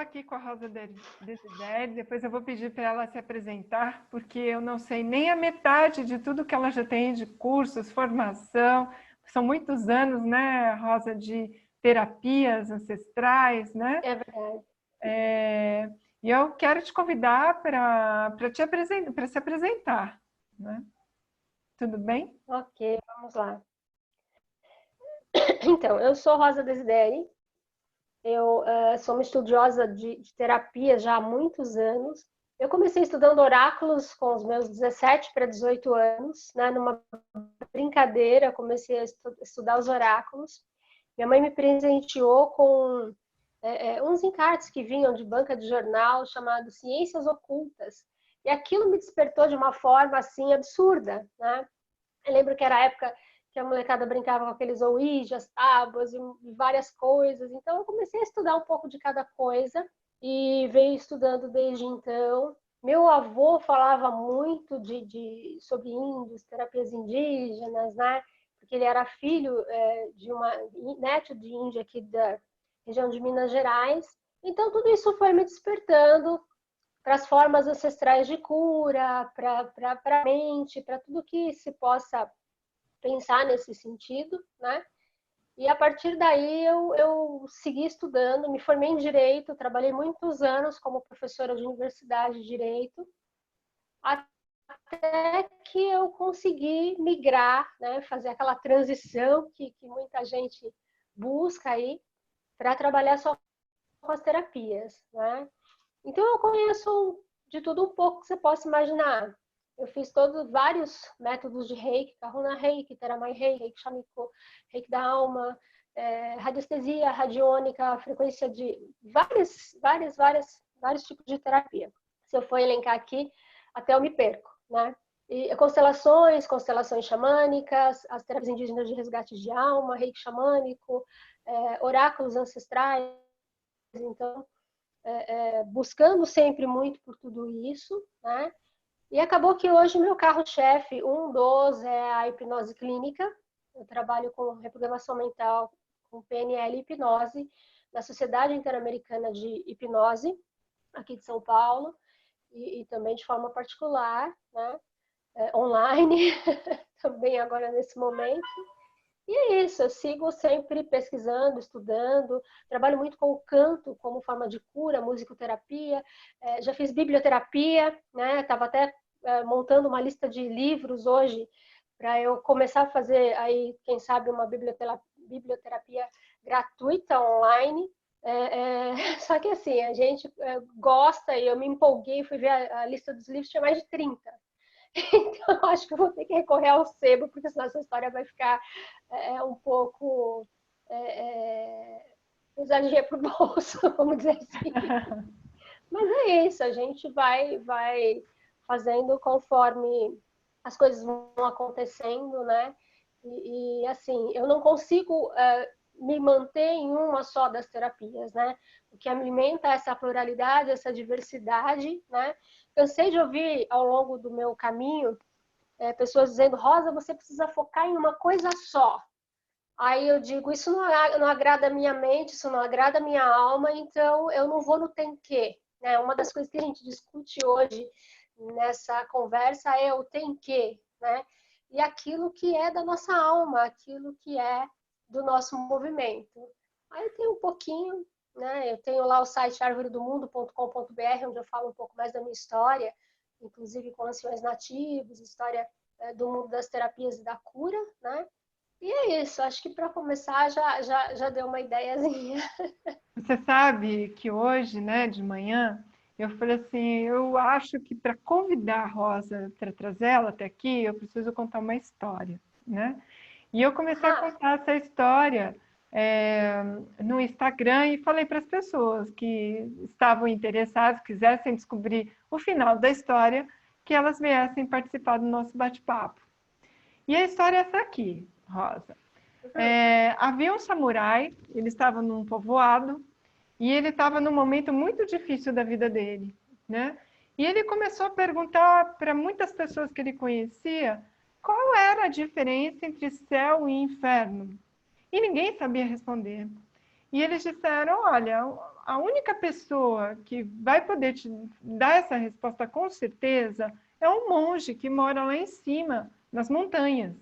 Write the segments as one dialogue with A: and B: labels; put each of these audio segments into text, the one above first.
A: Aqui com a Rosa Desidério, depois eu vou pedir para ela se apresentar, porque eu não sei nem a metade de tudo que ela já tem de cursos, formação. São muitos anos, né, Rosa, de terapias ancestrais, né?
B: É verdade.
A: E eu quero te convidar para te apresentar, para se apresentar, né? Tudo bem?
B: Ok, vamos lá. Então, eu sou Rosa Desideri, eu sou uma estudiosa de terapia já há muitos anos. Eu comecei estudando oráculos com os meus 17 para 18 anos, né? Numa brincadeira, comecei a estudar os oráculos. Minha mãe me presenteou com uns encartes que vinham de banca de jornal chamado Ciências Ocultas. E aquilo me despertou de uma forma assim absurda, né? Eu lembro que era a época que a molecada brincava com aqueles ouijas, tábuas e várias coisas. Então eu comecei a estudar um pouco de cada coisa e venho estudando desde então. Meu avô falava muito sobre índios, terapias indígenas, né? Porque ele era filho de uma neto de índia aqui da região de Minas Gerais. Então tudo isso foi me despertando para as formas ancestrais de cura, para a mente, para tudo que se possa pensar nesse sentido, né? E a partir daí eu segui estudando, me formei em Direito, trabalhei muitos anos como professora de universidade de Direito, até que eu consegui migrar, né? Fazer aquela transição que muita gente busca aí, para trabalhar só com as terapias, né? Então eu conheço de tudo um pouco que você possa imaginar. Eu fiz vários métodos de Reiki, Kahuna Reiki, Teramai Reiki, Reiki Shamiko, Reiki da alma, radiestesia, radiônica, frequência de vários tipos de terapia. Se eu for elencar aqui, até eu me perco, né? E constelações xamânicas, as terapias indígenas de resgate de alma, Reiki xamânico, oráculos ancestrais. Então, buscando sempre muito por tudo isso, né? E acabou que hoje meu carro-chefe, um dos, é a hipnose clínica. Eu trabalho com reprogramação mental, com PNL e hipnose, na Sociedade Interamericana de Hipnose, aqui de São Paulo, e também de forma particular, né? Online, também agora nesse momento. E é isso, eu sigo sempre pesquisando, estudando, trabalho muito com o canto como forma de cura, musicoterapia, já fiz biblioterapia, né? Estava até montando uma lista de livros hoje para eu começar a fazer aí, quem sabe, uma biblioterapia gratuita online. Só que assim, a gente gosta e eu me empolguei, fui ver a lista dos livros, tinha mais de 30. Então, eu acho que eu vou ter que recorrer ao sebo, porque senão essa história vai ficar um pouco pesadinha para o bolso, vamos dizer assim. Mas é isso, a gente vai fazendo conforme as coisas vão acontecendo, né? E assim, eu não consigo me manter em uma só das terapias, né? O que alimenta essa pluralidade, essa diversidade, né? Cansei de ouvir ao longo do meu caminho pessoas dizendo: Rosa, você precisa focar em uma coisa só. Aí eu digo: isso não agrada a minha mente, isso não agrada a minha alma, então eu não vou no tem que. Né? Uma das coisas que a gente discute hoje nessa conversa é o tem que, né? E aquilo que é da nossa alma, aquilo que é do nosso movimento. Aí eu tenho um pouquinho, né? Eu tenho lá o site arvoredomundo.com.br, onde eu falo um pouco mais da minha história, inclusive com anciões nativos, história do mundo das terapias e da cura, né? E é isso, acho que para começar já deu uma ideiazinha.
A: Você sabe que hoje, né, de manhã, eu falei assim, eu acho que para convidar a Rosa para trazer ela até aqui, eu preciso contar uma história, né? E eu comecei a contar essa história no Instagram e falei para as pessoas que estavam interessadas, quisessem descobrir o final da história, que elas viessem participar do nosso bate-papo. E a história é essa aqui, Rosa. Havia um samurai, ele estava num povoado, e ele estava num momento muito difícil da vida dele, né? E ele começou a perguntar para muitas pessoas que ele conhecia qual era a diferença entre céu e inferno. E ninguém sabia responder. E eles disseram: olha, a única pessoa que vai poder te dar essa resposta com certeza é um monge que mora lá em cima, nas montanhas.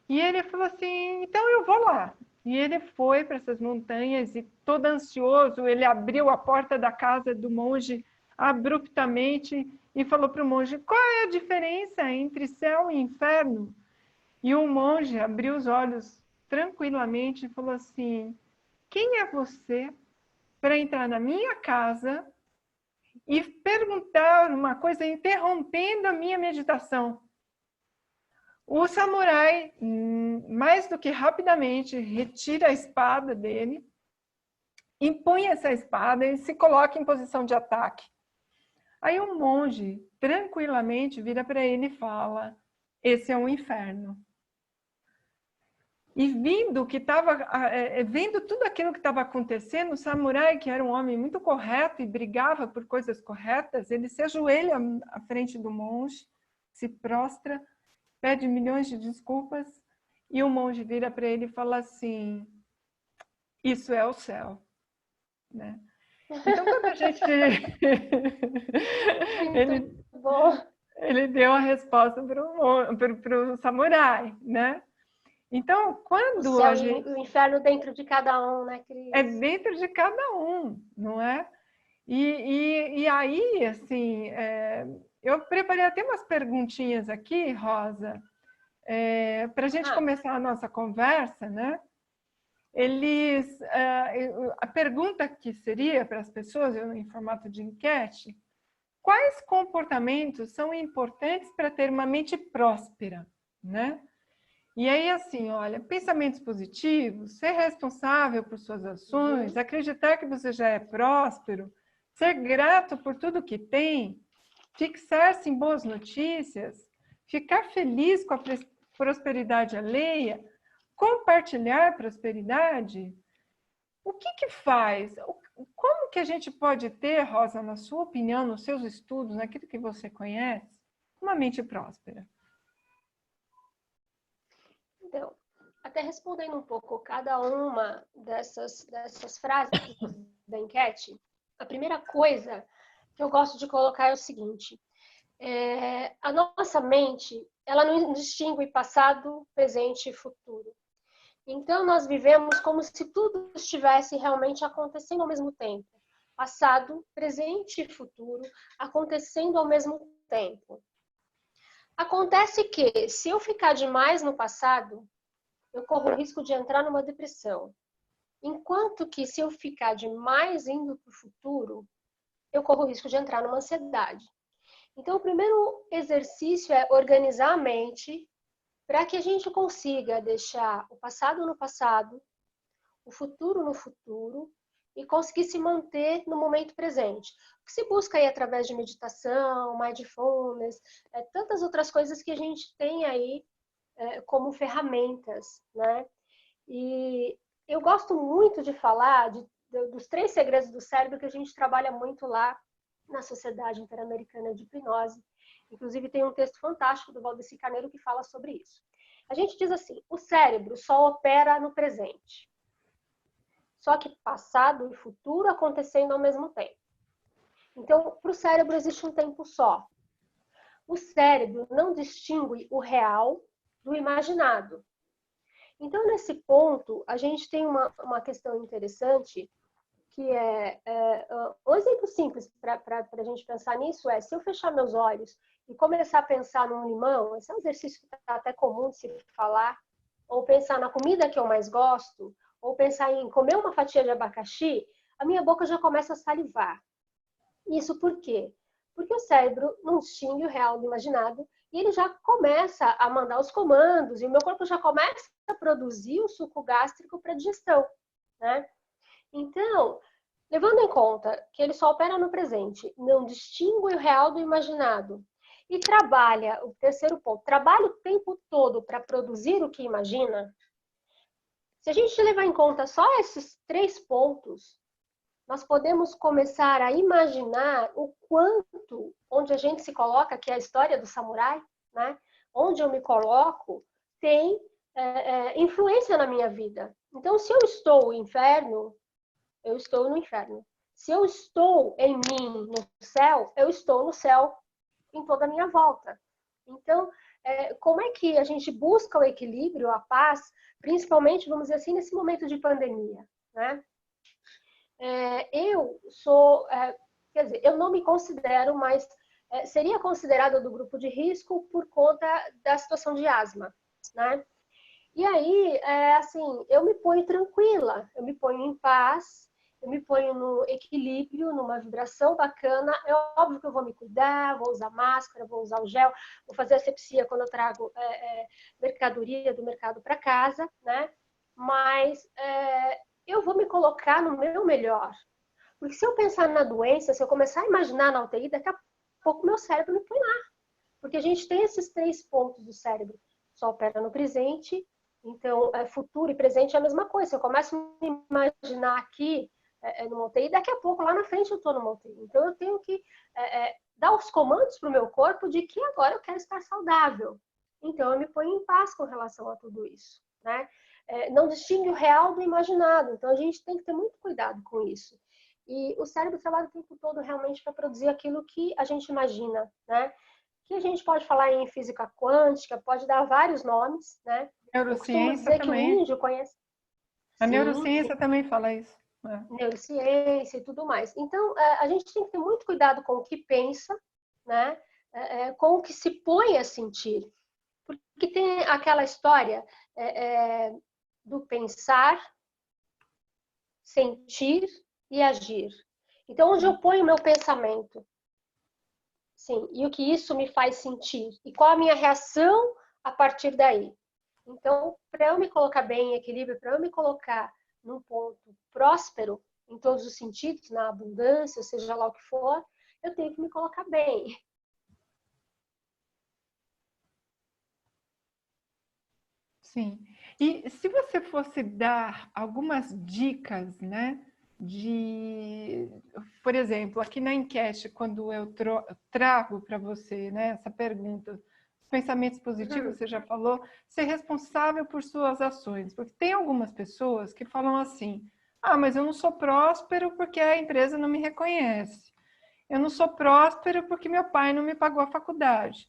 A: E ele falou assim, então eu vou lá. E ele foi para essas montanhas e todo ansioso, ele abriu a porta da casa do monge abruptamente e falou para o monge, qual é a diferença entre céu e inferno? E o monge abriu os olhos tranquilamente e falou assim, quem é você para entrar na minha casa e perguntar uma coisa interrompendo a minha meditação? O samurai, mais do que rapidamente, retira a espada dele, impõe essa espada e se coloca em posição de ataque. Aí o monge, tranquilamente, vira para ele e fala, esse é um inferno. E vendo tudo aquilo que estava acontecendo, o samurai, que era um homem muito correto e brigava por coisas corretas, ele se ajoelha à frente do monge, se prostra, pede milhões de desculpas, e o monge vira para ele e fala assim, isso é o céu. Né? Então, quando a gente... ele deu a resposta para o samurai, né? Então, quando
B: o céu e o inferno dentro de cada um, né, Cris?
A: É dentro de cada um, não é? E aí, assim, eu preparei até umas perguntinhas aqui, Rosa, para a gente começar a nossa conversa, né? A pergunta que seria para as pessoas, em formato de enquete, quais comportamentos são importantes para ter uma mente próspera, né? E aí, assim, olha, pensamentos positivos, ser responsável por suas ações, acreditar que você já é próspero, ser grato por tudo que tem, fixar-se em boas notícias, ficar feliz com a prosperidade alheia, compartilhar prosperidade. O que faz? Como que a gente pode ter, Rosa, na sua opinião, nos seus estudos, naquilo que você conhece, uma mente próspera?
B: Então, até respondendo um pouco cada uma dessas frases da enquete, a primeira coisa que eu gosto de colocar é o seguinte, a nossa mente, ela não distingue passado, presente e futuro. Então, nós vivemos como se tudo estivesse realmente acontecendo ao mesmo tempo. Passado, presente e futuro acontecendo ao mesmo tempo. Acontece que, se eu ficar demais no passado, eu corro o risco de entrar numa depressão. Enquanto que, se eu ficar demais indo para o futuro, eu corro o risco de entrar numa ansiedade. Então, o primeiro exercício é organizar a mente para que a gente consiga deixar o passado no passado, o futuro no futuro e conseguir se manter no momento presente. O que se busca aí através de meditação, mindfulness, tantas outras coisas que a gente tem aí como ferramentas, né? E eu gosto muito de falar dos 3 segredos do cérebro que a gente trabalha muito lá na Sociedade Interamericana de Hipnose. Inclusive tem um texto fantástico do Valdeci Carneiro que fala sobre isso. A gente diz assim, o cérebro só opera no presente. Só que passado e futuro acontecendo ao mesmo tempo. Então, para o cérebro existe um tempo só. O cérebro não distingue o real do imaginado. Então, nesse ponto, a gente tem uma questão interessante, que um exemplo simples para a gente pensar nisso se eu fechar meus olhos e começar a pensar num limão, esse é um exercício que está até comum de se falar, ou pensar na comida que eu mais gosto, ou pensar em comer uma fatia de abacaxi, a minha boca já começa a salivar. Isso por quê? Porque o cérebro não distingue o real do imaginado e ele já começa a mandar os comandos e o meu corpo já começa a produzir o suco gástrico para digestão, né? Então, levando em conta que ele só opera no presente, não distingue o real do imaginado e trabalha, o terceiro ponto, trabalha o tempo todo para produzir o que imagina, se a gente levar em conta só esses 3 pontos, nós podemos começar a imaginar o quanto, onde a gente se coloca, que é a história do samurai, né? Onde eu me coloco, tem influência na minha vida. Então, se eu estou no inferno, eu estou no inferno. Se eu estou em mim no céu, eu estou no céu em toda a minha volta. Então, como é que a gente busca o equilíbrio, a paz, principalmente, vamos dizer assim, nesse momento de pandemia, né? Eu sou, quer dizer, eu não me considero, mas seria considerada do grupo de risco por conta da situação de asma, né? E aí, assim, eu me ponho tranquila, eu me ponho em paz, eu me ponho no equilíbrio, numa vibração bacana. É óbvio que eu vou me cuidar, vou usar máscara, vou usar o gel, vou fazer asepsia quando eu trago mercadoria do mercado para casa, né? Mas eu vou me colocar no meu melhor. Porque se eu pensar na doença, se eu começar a imaginar na UTI, daqui a pouco meu cérebro me põe lá. Porque a gente tem esses 3 pontos do cérebro. Só opera no presente, então futuro e presente é a mesma coisa. Se eu começo a me imaginar aqui numa UTI, daqui a pouco lá na frente eu estou numa UTI. Então eu tenho que dar os comandos para o meu corpo de que agora eu quero estar saudável. Então eu me ponho em paz com relação a tudo isso, né? Não distingue o real do imaginado. Então a gente tem que ter muito cuidado com isso. E o cérebro trabalha o tempo todo realmente para produzir aquilo que a gente imagina, né? Que a gente pode falar em física quântica, pode dar vários nomes, né? Eu costumo
A: Neurociência
B: dizer que o
A: também.
B: índio conhece,
A: A
B: sim,
A: neurociência também fala isso.
B: neurociência e tudo mais. Então, a gente tem que ter muito cuidado com o que pensa, né? Com o que se põe a sentir. Porque tem aquela história do pensar, sentir e agir. Então, onde eu ponho o meu pensamento? Sim, e o que isso me faz sentir? E qual a minha reação a partir daí? Então, para eu me colocar bem em equilíbrio, para eu me colocar num ponto próspero, em todos os sentidos, na abundância, seja lá o que for, eu tenho que me colocar bem.
A: Sim. E se você fosse dar algumas dicas, né, por exemplo, aqui na enquete, quando eu trago para você, né, essa pergunta, os pensamentos positivos, você já falou, ser responsável por suas ações, porque tem algumas pessoas que falam assim: ah, mas eu não sou próspero porque a empresa não me reconhece. Eu não sou próspero porque meu pai não me pagou a faculdade.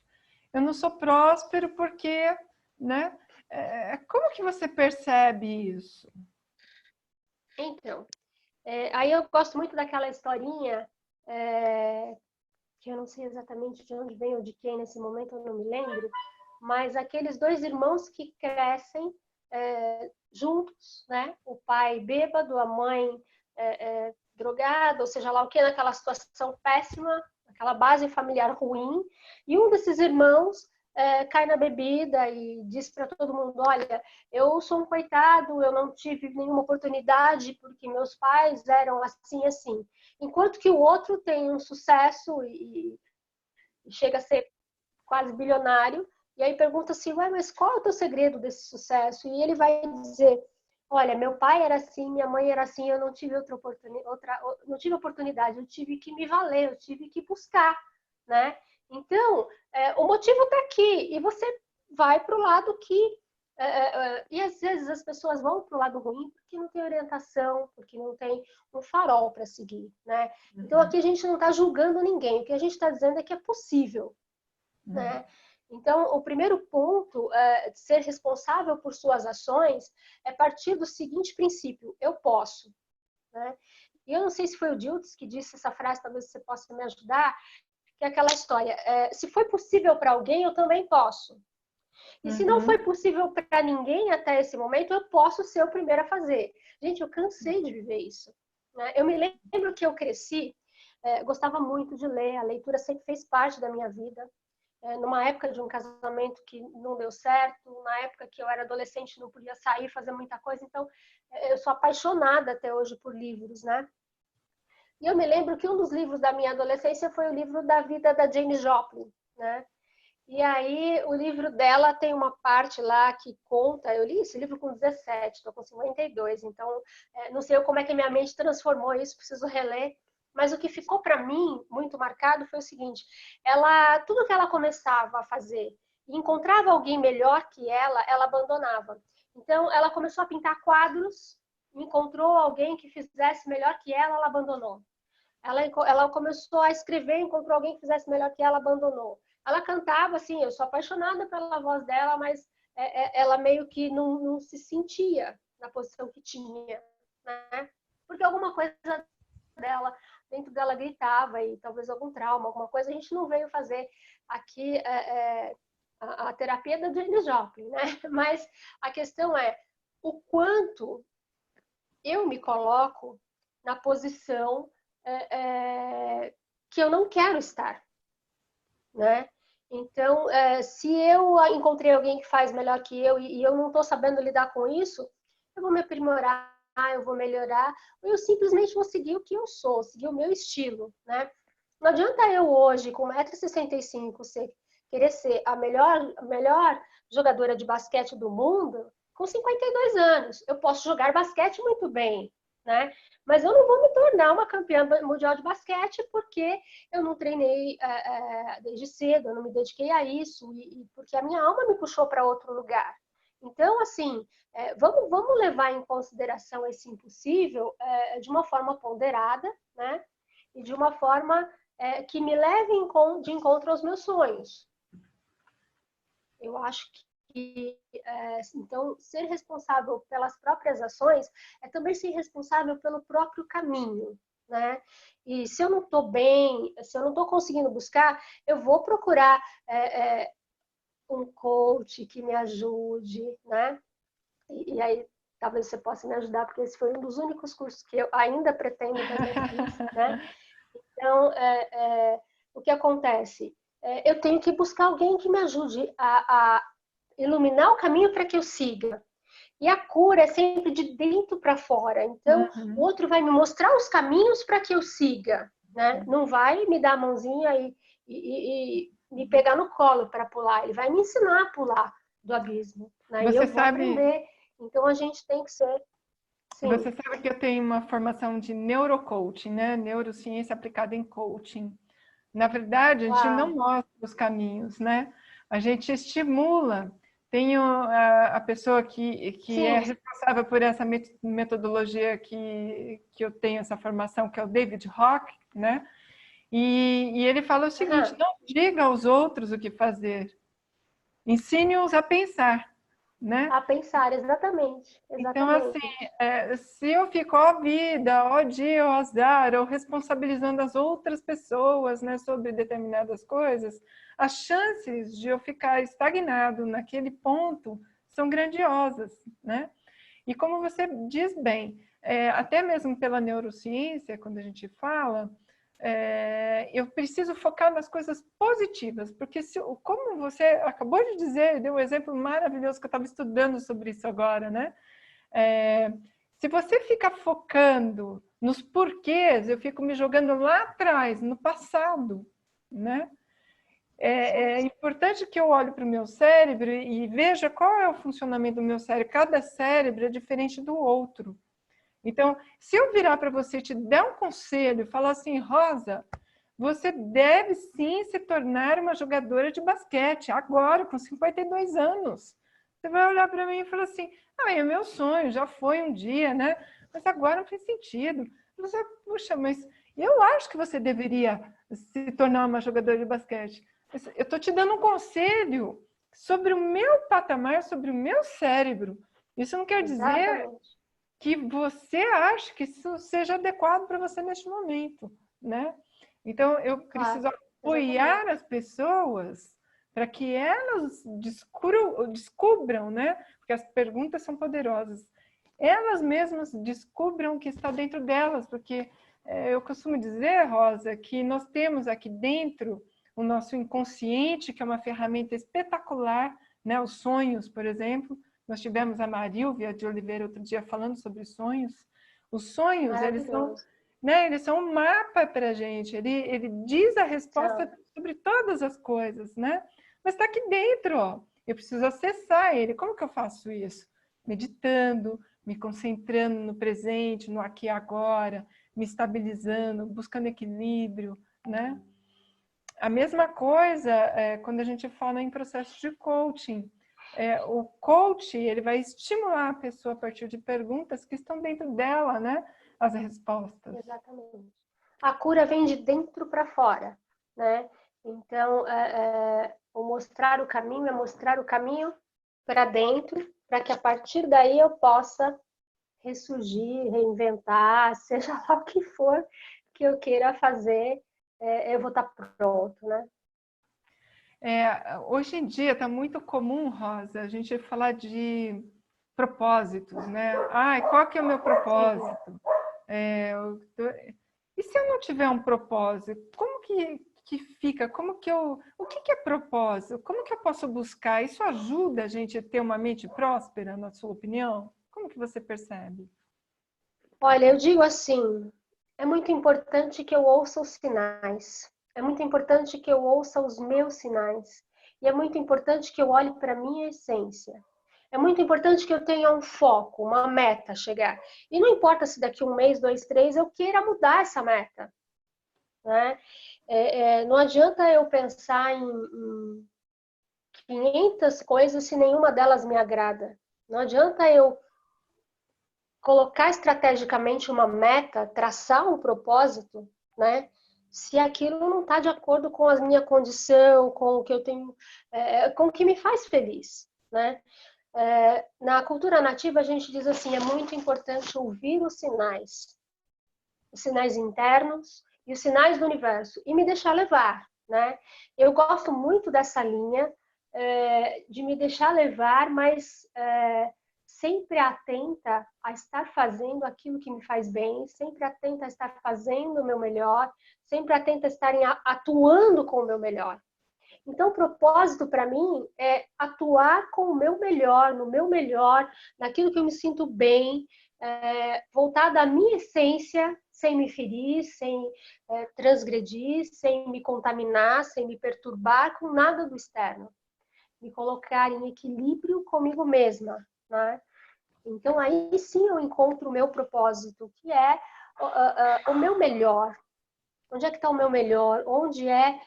A: Eu não sou próspero porque, né? Como que você percebe isso?
B: Então, aí eu gosto muito daquela historinha, que eu não sei exatamente de onde vem ou de quem nesse momento, eu não me lembro, mas aqueles 2 irmãos que crescem juntos, né? O pai bêbado, a mãe drogada, ou seja lá o que, naquela situação péssima, aquela base familiar ruim, e um desses irmãos cai na bebida e diz para todo mundo: olha, eu sou um coitado, eu não tive nenhuma oportunidade porque meus pais eram assim assim. Enquanto que o outro tem um sucesso e chega a ser quase bilionário, e aí pergunta assim: ué, mas qual é o teu segredo desse sucesso? E ele vai dizer: olha, meu pai era assim, minha mãe era assim, eu não tive não tive oportunidade, eu tive que me valer, eu tive que buscar, né? Então, o motivo está aqui, e você vai para o lado que e às vezes as pessoas vão para o lado ruim porque não tem orientação, porque não tem um farol para seguir, né? Então aqui a gente não está julgando ninguém, o que a gente está dizendo é que é possível, né? Então, o primeiro ponto de ser responsável por suas ações é partir do seguinte princípio: eu posso, né? E eu não sei se foi o Diltz que disse essa frase, talvez você possa me ajudar, que é aquela história: se foi possível para alguém, eu também posso. E se não foi possível para ninguém até esse momento, eu posso ser o primeiro a fazer. Gente, eu cansei de viver isso, né? Eu me lembro que eu cresci, gostava muito de ler, a leitura sempre fez parte da minha vida. Numa época de um casamento que não deu certo, na época que eu era adolescente, não podia sair, fazer muita coisa, então eu sou apaixonada até hoje por livros, né? E eu me lembro que um dos livros da minha adolescência foi o livro da vida da Jane Joplin, né? E aí o livro dela tem uma parte lá que conta, eu li esse livro com 17, estou com 52, então não sei como é que minha mente transformou isso, preciso reler. Mas o que ficou para mim muito marcado foi o seguinte: tudo que ela começava a fazer e encontrava alguém melhor que ela abandonava. Então ela começou a pintar quadros, encontrou alguém que fizesse melhor que ela abandonou. ela começou a escrever, encontrou alguém que fizesse melhor que ela, abandonou. Ela cantava, assim, eu sou apaixonada pela voz dela, mas ela meio que não se sentia na posição que tinha, né? Porque alguma coisa dela, dentro dela gritava, e talvez algum trauma, alguma coisa. A gente não veio fazer aqui a terapia da Janis Joplin, né? Mas a questão é o quanto eu me coloco na posição que eu não quero estar, né? Então, se eu encontrei alguém que faz melhor que eu e eu não estou sabendo lidar com isso, eu vou me aprimorar, eu vou melhorar, ou eu simplesmente vou seguir o que eu sou, seguir o meu estilo, né? Não adianta eu hoje, com 1,65 m, querer ser a melhor jogadora de basquete do mundo com 52 anos. Eu posso jogar basquete muito bem, né? Mas eu não vou me tornar uma campeã mundial de basquete porque eu não treinei desde cedo, eu não me dediquei a isso, e porque a minha alma me puxou para outro lugar. Então, assim, vamos levar em consideração esse impossível de uma forma ponderada, né? E de uma forma que me leve de encontro aos meus sonhos. Eu acho que, então, ser responsável pelas próprias ações é também ser responsável pelo próprio caminho, né? E se eu não estou bem, se eu não estou conseguindo buscar, eu vou procurar um coach que me ajude, né? E aí talvez você possa me ajudar, porque esse foi um dos únicos cursos que eu ainda pretendo, mas não fiz, né? Então, o que acontece? Eu tenho que buscar alguém que me ajude a iluminar o caminho para que eu siga. E a cura é sempre de dentro para fora. Então, o outro vai me mostrar os caminhos para que eu siga, né? Não vai me dar a mãozinha e me pegar no colo para pular. Ele vai me ensinar a pular do abismo, né? E
A: Você
B: eu vou
A: sabe,
B: aprender. Então, a gente tem que ser... Sim.
A: você sabe que eu tenho uma formação de neurocoaching, né? Neurociência aplicada em coaching. Na verdade, a gente não
B: Uau.
A: mostra os caminhos, né? A gente estimula. Tenho a pessoa que é
B: Sim.
A: responsável por essa metodologia que eu tenho essa formação, que é o David Rock, né? E ele fala o seguinte: não diga aos outros o que fazer, ensine-os a pensar, né?
B: A pensar, exatamente.
A: Então, assim,
B: Exatamente.
A: se eu fico, ó vida, ó dia, ó azar, ou responsabilizando as outras pessoas, né, sobre determinadas coisas, as chances de eu ficar estagnado naquele ponto são grandiosas, né? E como você diz bem, até mesmo pela neurociência, quando a gente fala, eu preciso focar nas coisas positivas, porque como você acabou de dizer, deu um exemplo maravilhoso que eu estava estudando sobre isso agora, né? Se você fica focando nos porquês, eu fico me jogando lá atrás, no passado, né? É importante que eu olhe para o meu cérebro e veja qual é o funcionamento do meu cérebro. Cada cérebro é diferente do outro. Então, se eu virar para você e te der um conselho, falar assim, Rosa, você deve sim se tornar uma jogadora de basquete, agora, com 52 anos. Você vai olhar para mim e falar assim, é meu sonho, já foi um dia, né? Mas agora não faz sentido. Você, puxa, mas eu acho que você deveria se tornar uma jogadora de basquete. Eu estou te dando um conselho sobre o meu patamar, sobre o meu cérebro. Isso não quer dizer
B: Exatamente.
A: que você acha que isso seja adequado para você neste momento, né? Então, eu
B: Claro.
A: preciso apoiar
B: Exatamente.
A: as pessoas para que elas descubram, né? Porque as perguntas são poderosas. Elas mesmas descubram o que está dentro delas, porque eu costumo dizer, Rosa, que nós temos aqui dentro o nosso inconsciente, que é uma ferramenta espetacular, né? Os sonhos, por exemplo. Nós tivemos a Marílvia de Oliveira outro dia falando sobre sonhos. Os sonhos,
B: Maravilhoso.
A: eles são um mapa para a gente. Ele diz a resposta
B: Então,
A: sobre todas as coisas, né? Mas está aqui dentro, ó. Eu preciso acessar ele. Como que eu faço isso? Meditando, me concentrando no presente, no aqui e agora, me estabilizando, buscando equilíbrio, né? A mesma coisa quando a gente fala em processo de coaching. O coach, ele vai estimular a pessoa a partir de perguntas que estão dentro dela, né? As respostas.
B: exatamente. a cura vem de dentro para fora, né? Então, o mostrar o caminho é mostrar o caminho para dentro, para que a partir daí eu possa ressurgir, reinventar, seja lá o que for que eu queira fazer, eu vou estar pronto, né?
A: Hoje em dia está muito comum, Rosa, a gente falar de propósitos, né? Ai, qual que é o meu propósito? E se eu não tiver um propósito, como que fica? O que é propósito? Como que eu posso buscar? Isso ajuda a gente a ter uma mente próspera, na sua opinião? Como que você percebe?
B: Olha, eu digo assim, é muito importante que eu ouça os sinais. É muito importante que eu ouça os meus sinais. E é muito importante que eu olhe para a minha essência. É muito importante que eu tenha um foco, uma meta a chegar. E não importa se daqui um mês, dois, três, eu queira mudar essa meta, né? Não adianta eu pensar em 500 coisas se nenhuma delas me agrada. Não adianta eu colocar estrategicamente uma meta, traçar um propósito, né? Se aquilo não está de acordo com a minha condição, com o que eu tenho, com o que me faz feliz, né? Na cultura nativa a gente diz assim, é muito importante ouvir os sinais internos e os sinais do universo e me deixar levar, né? Eu gosto muito dessa linha de me deixar levar, mas sempre atenta a estar fazendo aquilo que me faz bem, sempre atenta a estar fazendo o meu melhor, sempre atenta a estar atuando com o meu melhor. Então, o propósito para mim é atuar com o meu melhor, no meu melhor, naquilo que eu me sinto bem, voltada à minha essência, sem me ferir, sem transgredir, sem me contaminar, sem me perturbar com nada do externo. Me colocar em equilíbrio comigo mesma, né? Então, aí sim eu encontro o meu propósito, que é o meu melhor. Onde é que está o meu melhor? Onde é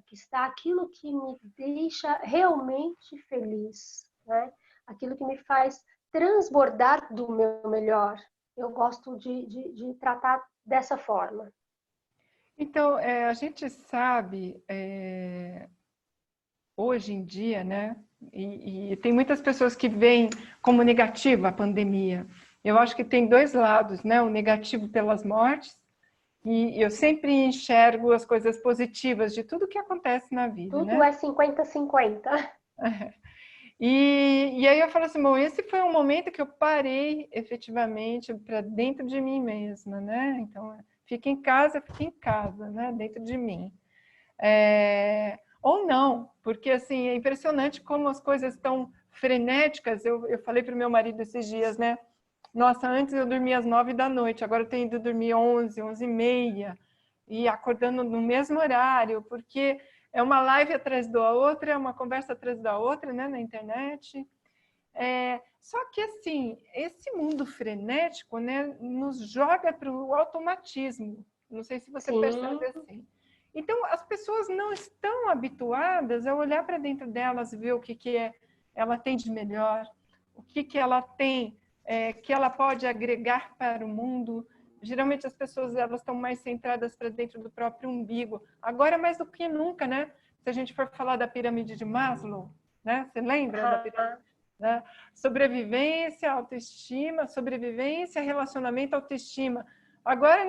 B: que está aquilo que me deixa realmente feliz, né? Aquilo que me faz transbordar do meu melhor. Eu gosto de tratar dessa forma.
A: Então, a gente sabe, hoje em dia, né? E tem muitas pessoas que veem como negativa a pandemia. Eu acho que tem dois lados, né? O negativo pelas mortes, e eu sempre enxergo as coisas positivas de tudo que acontece na vida,
B: Tudo
A: né?
B: é 50-50.
A: E aí eu falo assim, bom, esse foi um momento que eu parei efetivamente para dentro de mim mesma, né? Então, fica em casa, né? Dentro de mim. Ou não, porque assim, é impressionante como as coisas estão frenéticas. Eu falei para o meu marido esses dias, né? Nossa, antes eu dormia às 9 da noite, agora eu tenho ido dormir 11, 11 e meia, e acordando no mesmo horário, porque é uma live atrás da outra, é uma conversa atrás da outra, né, na internet. Só que, assim, esse mundo frenético, né, nos joga para o automatismo. Não sei se você
B: Sim,
A: percebe assim. Então, as pessoas não estão habituadas a olhar para dentro delas, ver o que ela tem de melhor, o que ela tem, que ela pode agregar para o mundo. Geralmente as pessoas elas estão mais centradas para dentro do próprio umbigo. Agora mais do que nunca, né? Se a gente for falar da pirâmide de Maslow, né? Você lembra da pirâmide? Né? Sobrevivência, autoestima, sobrevivência, relacionamento, autoestima. Agora,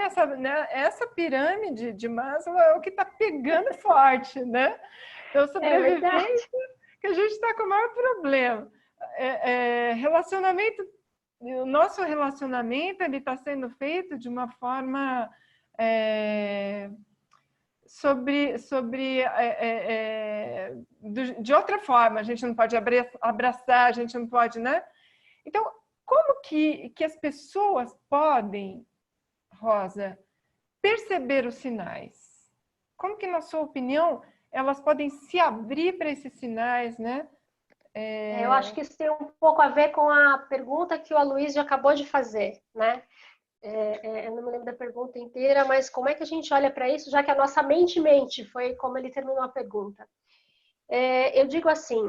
A: essa pirâmide de Maslow é o que está pegando forte, né? Então,
B: é verdade.
A: sobrevivência, que a gente está com o maior problema. Relacionamento, o nosso relacionamento ele está sendo feito de uma forma de outra forma. A gente não pode abraçar, a gente não pode, né? Então, como que as pessoas podem, Rosa, perceber os sinais? Como que, na sua opinião, elas podem se abrir para esses sinais, né?
B: Eu acho que isso tem um pouco a ver com a pergunta que o Aloysio acabou de fazer, né? Eu não me lembro da pergunta inteira, mas como é que a gente olha para isso, já que a nossa mente, foi como ele terminou a pergunta. Eu digo assim,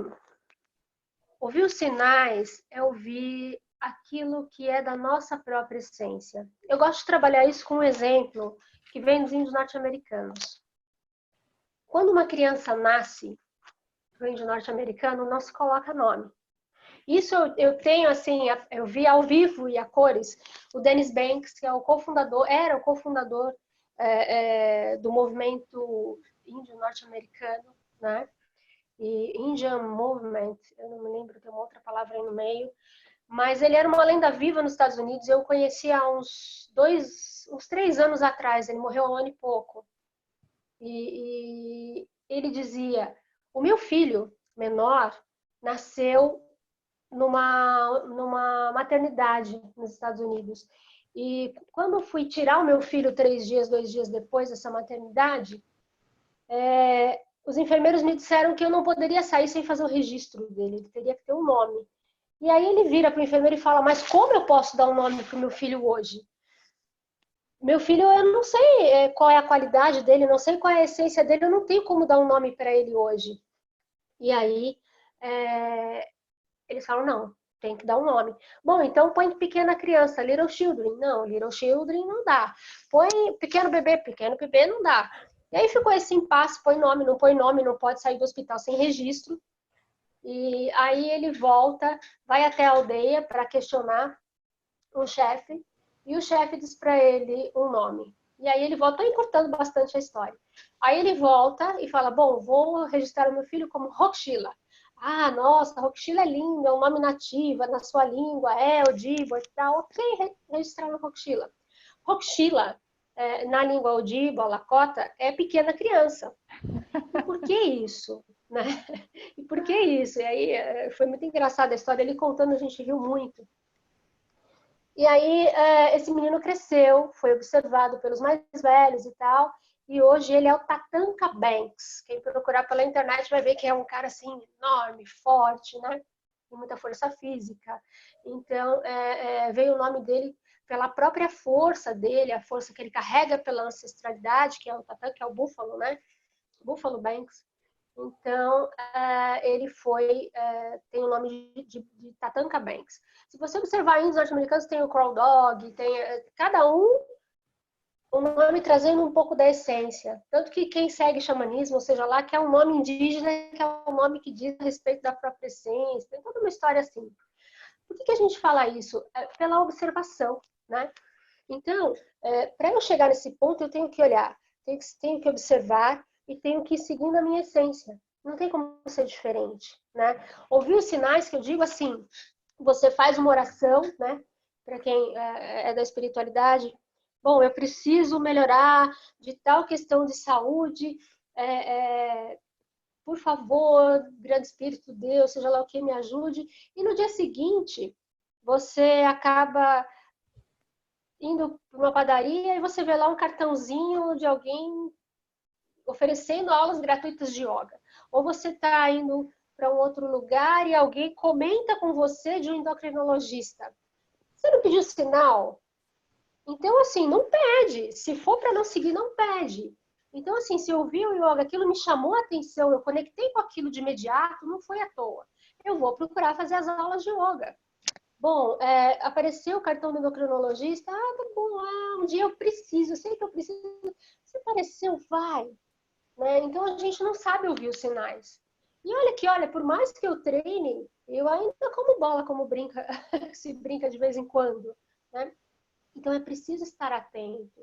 B: ouvir os sinais é ouvir aquilo que é da nossa própria essência. Eu gosto de trabalhar isso com um exemplo que vem dos índios norte-americanos. Quando uma criança nasce no índio norte-americano, não se coloca nome. Isso eu tenho, assim, eu vi ao vivo e a cores, o Dennis Banks, que é o cofundador, era o cofundador do movimento índio norte-americano, né? E Indian Movement, eu não me lembro, tem uma outra palavra aí no meio, mas ele era uma lenda viva nos Estados Unidos, eu o conheci há uns 3 anos atrás, ele morreu há um ano e pouco. E ele dizia, o meu filho menor nasceu numa maternidade nos Estados Unidos. E quando eu fui tirar o meu filho 2 dias depois dessa maternidade, os enfermeiros me disseram que eu não poderia sair sem fazer o registro dele, ele teria que ter um nome. E aí ele vira para o enfermeiro e fala, mas como eu posso dar um nome para o meu filho hoje? Meu filho, eu não sei qual é a qualidade dele, não sei qual é a essência dele, eu não tenho como dar um nome para ele hoje. E aí eles falam, não, tem que dar um nome. Bom, então põe pequena criança, little children. Não, little children não dá. Põe pequeno bebê não dá. E aí ficou esse impasse, põe nome, não pode sair do hospital sem registro. E aí ele volta, vai até a aldeia para questionar o chefe, e o chefe diz para ele um nome. E aí ele volta, encurtando bastante a história. Aí ele volta e fala, bom, vou registrar o meu filho como Roxila. Ah, nossa, Roxila é lindo, é um nome nativo, na sua língua, Odibo e tal. Ok, registraram Roxila. Roxila, na língua Odibo, Lakota, é pequena criança. E por que isso? Né? E por que isso? E aí foi muito engraçada a história, ele contando, a gente riu muito. E aí esse menino cresceu, foi observado pelos mais velhos e tal, e hoje ele é o Tatanka Banks. Quem procurar pela internet vai ver que é um cara assim enorme, forte, né? Com muita força física. Então veio o nome dele pela própria força dele, a força que ele carrega pela ancestralidade, que é o Tatanka, que é o búfalo, né? Buffalo Banks. Então, ele tem o nome de Tatanka Banks. Se você observar índios norte-americanos, tem o Crow Dog, tem cada um nome trazendo um pouco da essência. Tanto que quem segue xamanismo, ou seja lá, que é um nome indígena, que é um nome que diz a respeito da própria essência. Tem toda uma história assim. Por que a gente fala isso? Pela observação, né? Então, para eu chegar nesse ponto, eu tenho que olhar, tenho que observar e tenho que ir seguindo a minha essência. Não tem como ser diferente, né? Ouvir os sinais, que eu digo assim, você faz uma oração, né? Para quem é da espiritualidade, bom, eu preciso melhorar de tal questão de saúde, por favor, grande Espírito Deus, seja lá o que, me ajude. E no dia seguinte, você acaba indo para uma padaria e você vê lá um cartãozinho de alguém oferecendo aulas gratuitas de yoga. Ou você está indo para um outro lugar e alguém comenta com você de um endocrinologista. Você não pediu sinal? Então, assim, não pede. Se for para não seguir, não pede. Então, assim, se eu vi o yoga, aquilo me chamou a atenção, eu conectei com aquilo de imediato, não foi à toa. Eu vou procurar fazer as aulas de yoga. Bom, apareceu o cartão do endocrinologista. Ah, tá bom, um dia eu preciso, eu sei que eu preciso. Se apareceu, vai. Né? Então a gente não sabe ouvir os sinais. E olha, por mais que eu treine, eu ainda como bola, como brinca, se brinca de vez em quando. Né? Então é preciso estar atento.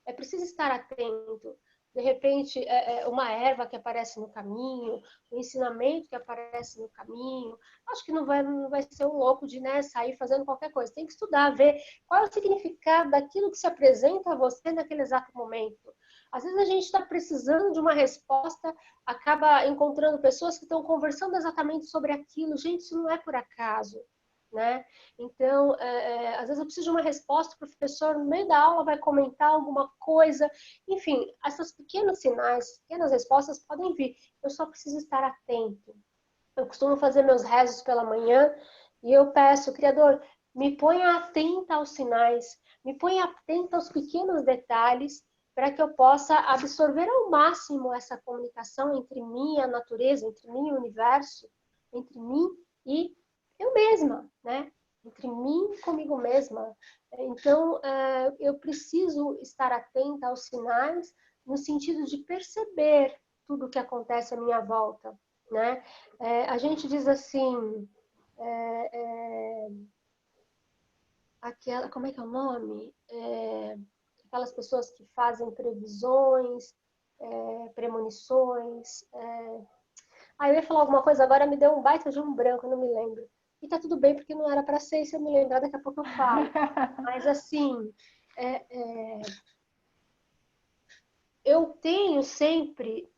B: É preciso estar atento. De repente, uma erva que aparece no caminho, um ensinamento que aparece no caminho. Acho que não vai ser um louco de sair fazendo qualquer coisa. Tem que estudar, ver qual é o significado daquilo que se apresenta a você naquele exato momento. Às vezes a gente está precisando de uma resposta, acaba encontrando pessoas que estão conversando exatamente sobre aquilo. Gente, isso não é por acaso. Né? Então, às vezes eu preciso de uma resposta, o professor no meio da aula vai comentar alguma coisa, enfim, esses pequenos sinais, pequenas respostas podem vir, eu só preciso estar atento. Eu costumo fazer meus rezos pela manhã e eu peço, Criador, me ponha atenta aos sinais, me ponha atenta aos pequenos detalhes, para que eu possa absorver ao máximo essa comunicação entre mim e a natureza, entre mim e o universo, entre mim e eu mesma, né? entre mim e comigo mesma. Então, eu preciso estar atenta aos sinais, no sentido de perceber tudo o que acontece à minha volta, né? A gente diz assim, como é que é o nome? Aquelas pessoas que fazem previsões, premonições. Eu ia falar alguma coisa, agora me deu um baita de um branco, eu não me lembro. E tá tudo bem, porque não era para ser, se eu me lembrar, daqui a pouco eu falo. Mas, assim, eu tenho sempre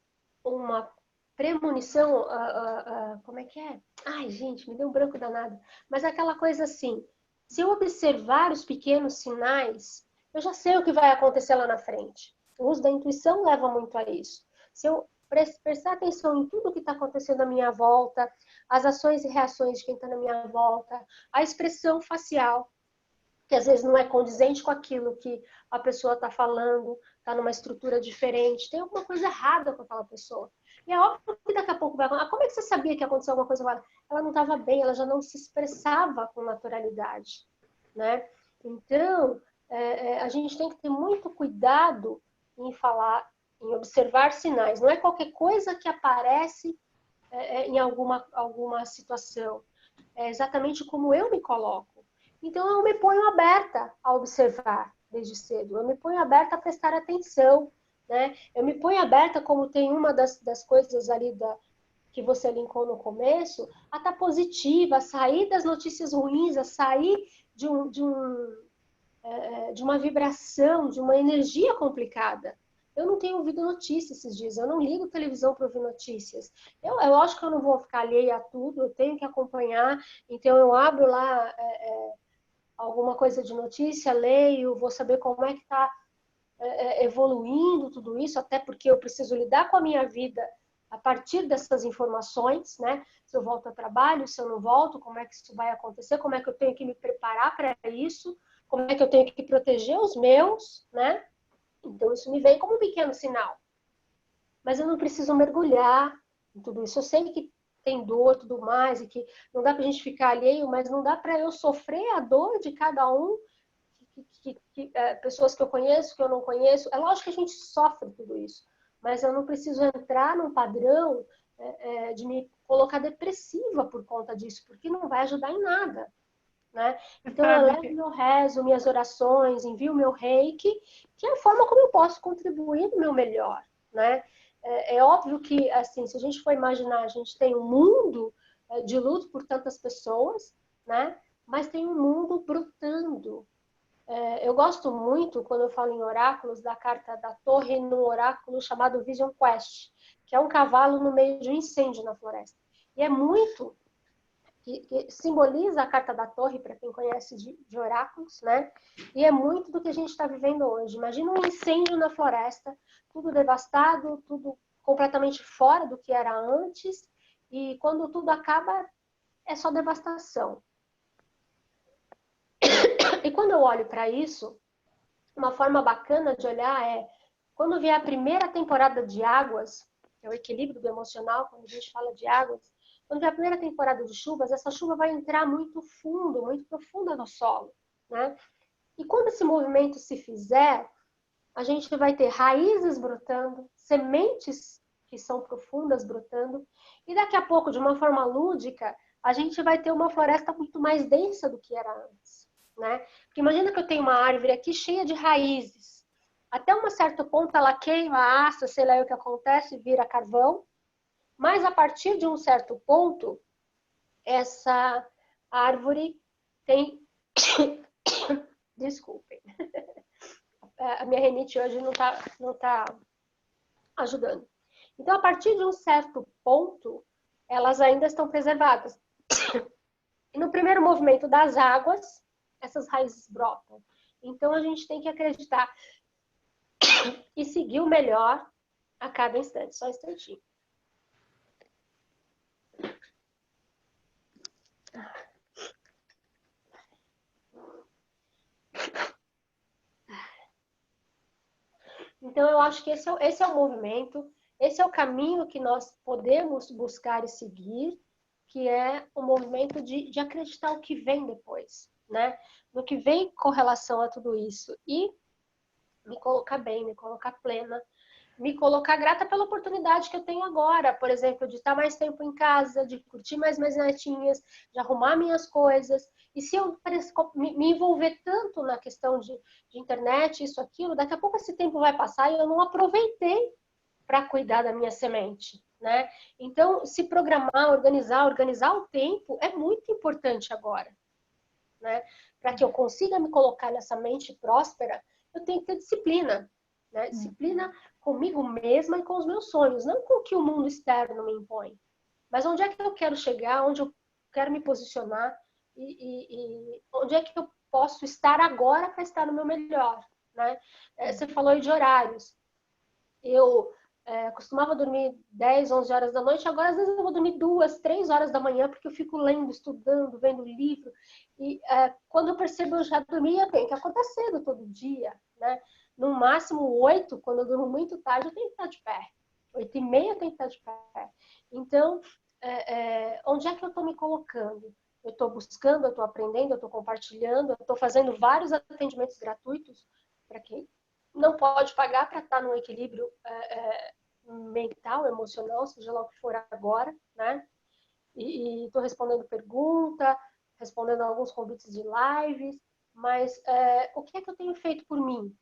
B: uma premonição, como é que é? Ai, gente, me deu um branco danado. Mas é aquela coisa assim, se eu observar os pequenos sinais, eu já sei o que vai acontecer lá na frente. O uso da intuição leva muito a isso. Se eu prestar atenção em tudo que está acontecendo à minha volta, as ações e reações de quem está na minha volta, a expressão facial, que às vezes não é condizente com aquilo que a pessoa está falando, está numa estrutura diferente, tem alguma coisa errada com aquela pessoa. E é óbvio que daqui a pouco vai acontecer. Como é que você sabia que ia acontecer alguma coisa com ela? Ela não estava bem, ela já não se expressava com naturalidade, né? Então, a gente tem que ter muito cuidado em falar, em observar sinais. Não é qualquer coisa que aparece em alguma situação. É exatamente como eu me coloco. Então, eu me ponho aberta a observar desde cedo. Eu me ponho aberta a prestar atenção, né? Eu me ponho aberta, como tem uma das coisas ali que você linkou no começo, a estar positiva, a sair das notícias ruins, a sair de uma vibração, de uma energia complicada. Eu não tenho ouvido notícias esses dias, eu não ligo televisão para ouvir notícias. Eu acho que eu não vou ficar alheia a tudo, eu tenho que acompanhar, então eu abro lá alguma coisa de notícia, leio, vou saber como é que está evoluindo tudo isso, até porque eu preciso lidar com a minha vida a partir dessas informações, né? Se eu volto ao trabalho, se eu não volto, como é que isso vai acontecer, como é que eu tenho que me preparar para isso, como é que eu tenho que proteger os meus, né? Então, isso me vem como um pequeno sinal. Mas eu não preciso mergulhar em tudo isso. Eu sei que tem dor e tudo mais, e que não dá para a gente ficar alheio, mas não dá para eu sofrer a dor de cada um, pessoas que eu conheço, que eu não conheço. É lógico que a gente sofre tudo isso, mas eu não preciso entrar num padrão de me colocar depressiva por conta disso, porque não vai ajudar em nada. Né? Então, eu levo meu rezo, minhas orações, envio meu reiki, que é a forma como eu posso contribuir do meu melhor. Né? É óbvio que, assim, se a gente for imaginar, a gente tem um mundo de luto por tantas pessoas, né? Mas tem um mundo brotando. Eu gosto muito, quando eu falo em oráculos, da carta da torre num oráculo chamado Vision Quest, que é um cavalo no meio de um incêndio na floresta. E é muito que simboliza a carta da torre, para quem conhece de oráculos, né? E é muito do que a gente está vivendo hoje. Imagina um incêndio na floresta, tudo devastado, tudo completamente fora do que era antes, e quando tudo acaba, é só devastação. E quando eu olho para isso, uma forma bacana de olhar é, quando vier a primeira temporada de águas, que é o equilíbrio do emocional, quando a gente fala de águas, quando vier a primeira temporada de chuvas, essa chuva vai entrar muito fundo, muito profunda no solo, né? E quando esse movimento se fizer, a gente vai ter raízes brotando, sementes que são profundas brotando, e daqui a pouco, de uma forma lúdica, a gente vai ter uma floresta muito mais densa do que era antes, né? Porque imagina que eu tenho uma árvore aqui cheia de raízes. Até um certo ponto ela queima, assa, sei lá o que acontece, vira carvão, mas a partir de um certo ponto, essa árvore tem... Desculpem. A minha renite hoje não tá ajudando. Então, a partir de um certo ponto, elas ainda estão preservadas. E no primeiro movimento das águas, essas raízes brotam. Então, a gente tem que acreditar e seguir o melhor a cada instante. Só um instantinho. Então, eu acho que esse é o movimento, esse é o caminho que nós podemos buscar e seguir, que é o movimento de acreditar o que vem depois, né? No que vem com relação a tudo isso. E me colocar bem, me colocar plena, me colocar grata pela oportunidade que eu tenho agora, por exemplo, de estar mais tempo em casa, de curtir mais minhas netinhas, de arrumar minhas coisas. E se eu me envolver tanto na questão de internet, isso, aquilo, daqui a pouco esse tempo vai passar e eu não aproveitei para cuidar da minha semente, né? Então, se programar, organizar o tempo é muito importante agora, né? Para que eu consiga me colocar nessa mente próspera, eu tenho que ter disciplina, né? Disciplina comigo mesma e com os meus sonhos, não com o que o mundo externo me impõe. Mas onde é que eu quero chegar, onde eu quero me posicionar e onde é que eu posso estar agora para estar no meu melhor, né? Você falou aí de horários. Eu costumava dormir 10, 11 horas da noite, agora às vezes eu vou dormir 2, 3 horas da manhã, porque eu fico lendo, estudando, vendo livro. E quando eu percebo, eu já dormi, eu tenho que acordar cedo todo dia, né? No máximo 8, quando eu durmo muito tarde, eu tenho que estar de pé. 8h30 eu tenho que estar de pé. Então, onde é que eu estou me colocando? Eu estou buscando, eu estou aprendendo, eu estou compartilhando, eu estou fazendo vários atendimentos gratuitos para quem não pode pagar para estar num equilíbrio mental, emocional, seja lá o que for agora, né? E estou respondendo pergunta, respondendo alguns convites de lives, mas o que é que eu tenho feito por mim?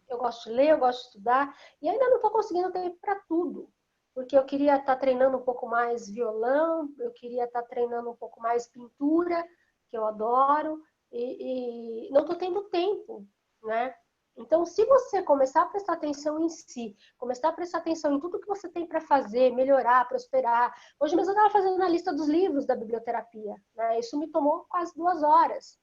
B: Eu gosto de ler, eu gosto de estudar, e ainda não estou conseguindo tempo para tudo, porque eu queria estar treinando um pouco mais violão, eu queria estar treinando um pouco mais pintura, que eu adoro, e não estou tendo tempo, né? Então, se você começar a prestar atenção em si, começar a prestar atenção em tudo que você tem para fazer, melhorar, prosperar. Hoje mesmo eu estava fazendo a lista dos livros da biblioterapia, né? Isso me tomou quase 2 horas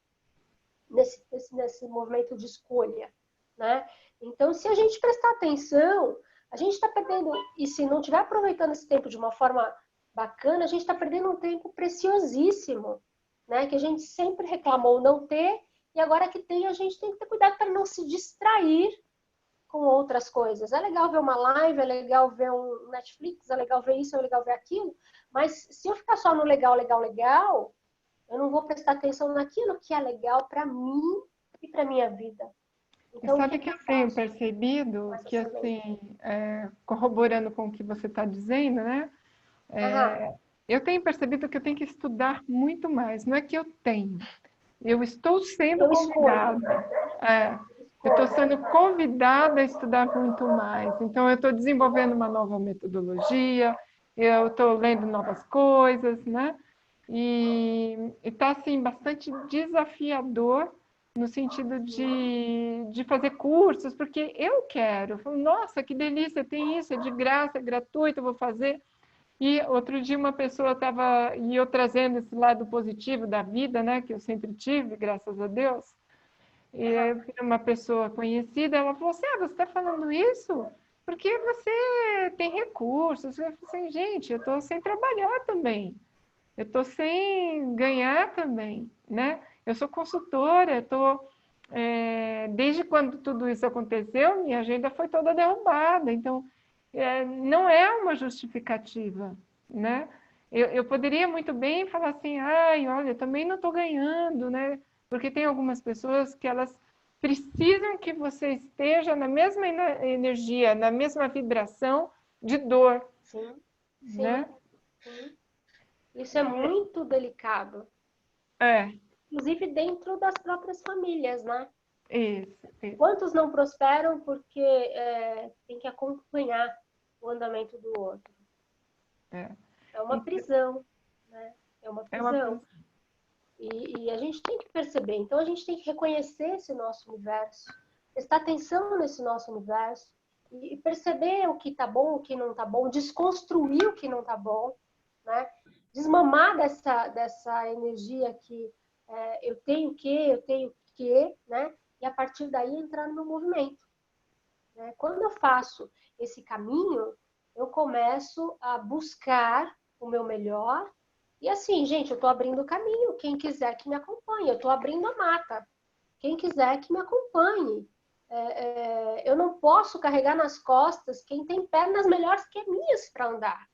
B: nesse movimento de escolha, né? Então, se a gente prestar atenção, a gente está perdendo, e se não estiver aproveitando esse tempo de uma forma bacana, a gente está perdendo um tempo preciosíssimo, né? Que a gente sempre reclamou não ter, e agora que tem, a gente tem que ter cuidado para não se distrair com outras coisas. É legal ver uma live, é legal ver um Netflix, é legal ver isso, é legal ver aquilo, mas se eu ficar só no legal, eu não vou prestar atenção naquilo que é legal para mim e para minha vida.
A: E
B: Então, o que
A: sabe
B: é
A: que
B: que
A: eu
B: eu
A: tenho
B: faço
A: percebido,
B: com essa
A: que
B: semente?
A: assim, corroborando com o que você está dizendo, né?
B: Aham,
A: Eu tenho percebido que eu tenho que estudar muito mais. Não é que eu tenho, eu estou sendo
B: eu escolho.
A: convidada. É, eu estou
B: Escolho.
A: sendo convidada a estudar muito mais. Então, eu estou desenvolvendo uma nova metodologia, eu estou lendo novas coisas, né? E está, assim, bastante desafiador no sentido de fazer cursos, porque eu quero. Eu falo, nossa, que delícia, tem isso, é de graça, é gratuito, eu vou fazer. E outro dia uma pessoa estava, e eu trazendo esse lado positivo da vida, né, que eu sempre tive, graças a Deus, e
B: Aham.
A: uma pessoa conhecida, ela falou assim, você está falando isso? Porque você tem recursos. Eu falei assim, gente, eu estou sem trabalhar também. Eu estou sem ganhar também, né? Eu sou consultora, desde quando tudo isso aconteceu, minha agenda foi toda derrubada. Então, não é uma justificativa, né? Eu poderia muito bem falar assim, ai, olha, eu também não estou ganhando, né? Porque tem algumas pessoas que elas precisam que você esteja na mesma energia, na mesma vibração de dor,
B: Sim,
A: né?
B: sim, sim. Isso é muito delicado,
A: É,
B: inclusive dentro das próprias famílias, né?
A: isso.
B: Quantos não prosperam porque tem que acompanhar o andamento do outro?
A: É.
B: É uma
A: Então,
B: prisão, né? É uma
A: é uma
B: prisão. E a gente tem que perceber. Então, a gente tem que reconhecer esse nosso universo, prestar atenção nesse nosso universo e perceber o que está bom, o que não está bom, desconstruir o que não está bom, né? Desmamar dessa energia que eu tenho que, né? E a partir daí entrar no meu movimento. Né? Quando eu faço esse caminho, eu começo a buscar o meu melhor. E assim, gente, eu estou abrindo o caminho. Quem quiser que me acompanhe, eu estou abrindo a mata. Quem quiser que me acompanhe. Eu não posso carregar nas costas quem tem pernas melhores que minhas para andar.